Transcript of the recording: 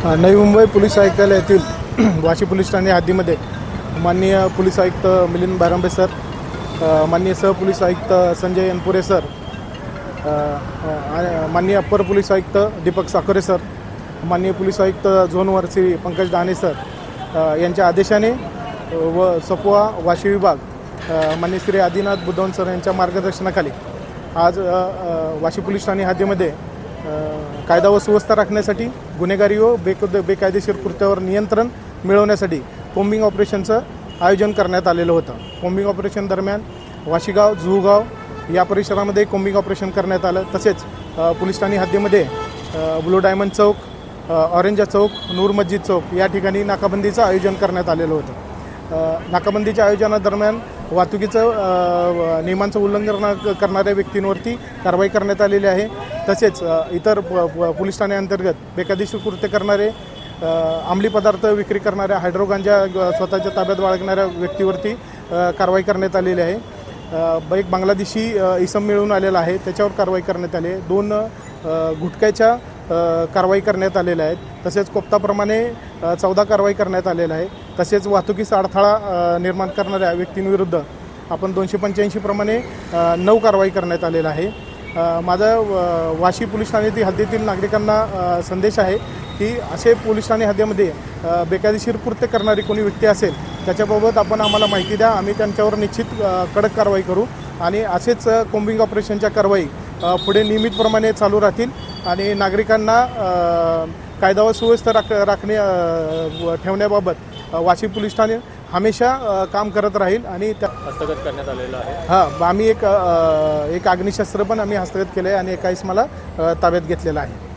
Navi Mumbai police आयुक्तालयातील Vashi police Thane हद्दीमध्ये माननीय police आयुक्त Milind बारंबे sir, माननीय सहपोलीस आयुक्त संजय अनपुरे सर, माननीय अप्पर पोलीस आयुक्त दीपक साखरे सर, माननीय पोलीस आयुक्त झोन वर श्री पंकज दाणे सर यांच्या आदेशाने व सपोआ वाशी विभाग माननीय श्री आदिनाथ बुद्धवन सर यांच्या मार्गदर्शनाखाली आज वाशी पोलीस ठाणे हद्दीमध्ये कायदा व सुव्यवस्था राखण्यासाठी गुन्हेगारी व बेकायदेशीर कृत्यावर नियंत्रण मिळवण्यासाठी कोम्बिंग ऑपरेशनचं आयोजन करण्यात आलेलं होतं। कोम्बिंग ऑपरेशन दरम्यान वाशीगाव, जुहूगाव या परिसरामध्ये कोम्बिंग ऑपरेशन करण्यात आलं। तसेच पोलीस ठाणे हद्दीमध्ये ब्लू डायमंड चौक, ऑरेंजा चौक, नूर मस्जिद चौक या ठिकाणी नाकाबंदीचं आयोजन करण्यात आलेलं होतं। नाकाबंदीच्या आयोजनादरम्यान वाहतुकीचं नियमांचं उल्लंघन करणाऱ्या व्यक्तींवरती कारवाई करण्यात आलेली आहे। तसेच इतर पोलीस ठाण्याअंतर्गत बेकायदेशीर कृत्य करणारे, अंमली पदार्थ विक्री करणाऱ्या, हायड्रो गांजा स्वतःच्या ताब्यात बाळगणाऱ्या व्यक्तीवरती कारवाई करण्यात आलेली आहे। एक बांगलादेशी इसम मिळून आलेला आहे, त्याच्यावर कारवाई करण्यात आली आहे। 2 गुटख्याच्या कारवाई करण्यात आलेल्या आहेत। तसेच कोप्ताप्रमाणे 14 कारवाई करण्यात आलेल्या आहे। तसेच वाहतुकीचा अडथळा निर्माण करणाऱ्या व्यक्तींविरुद्ध आपण 285 प्रमाणे 9 कारवाई करण्यात आलेला आहे। माझा वाशी पोलीस ठाणे हद्दीतील नागरिकांना संदेश आहे की असे पोलीस ठाणे हद्दीमध्ये बेकायदेशीर कृत्य करणारी कोणी व्यक्ती असेल त्याच्याबाबत आपण आम्हाला माहिती द्या, आम्ही त्यांच्यावर निश्चित कडक कारवाई करू आणि असेच कोम्बिंग ऑपरेशनच्या कारवाई पुढे नियमितप्रमाणे चालू राहतील आणि नागरिकांना कायदा व सुव्यवस्था ठेवण्याबाबत वाशी पोलीस ठाणे हमेशा काम करत राहील आणि त्या हस्तगत करण्यात आलेलं आहे। हां, आम्ही एक अग्निशस्त्र पण आम्ही हस्तगत केलं आहे आणि एका इसमाला ताब्यात घेतलेला आहे।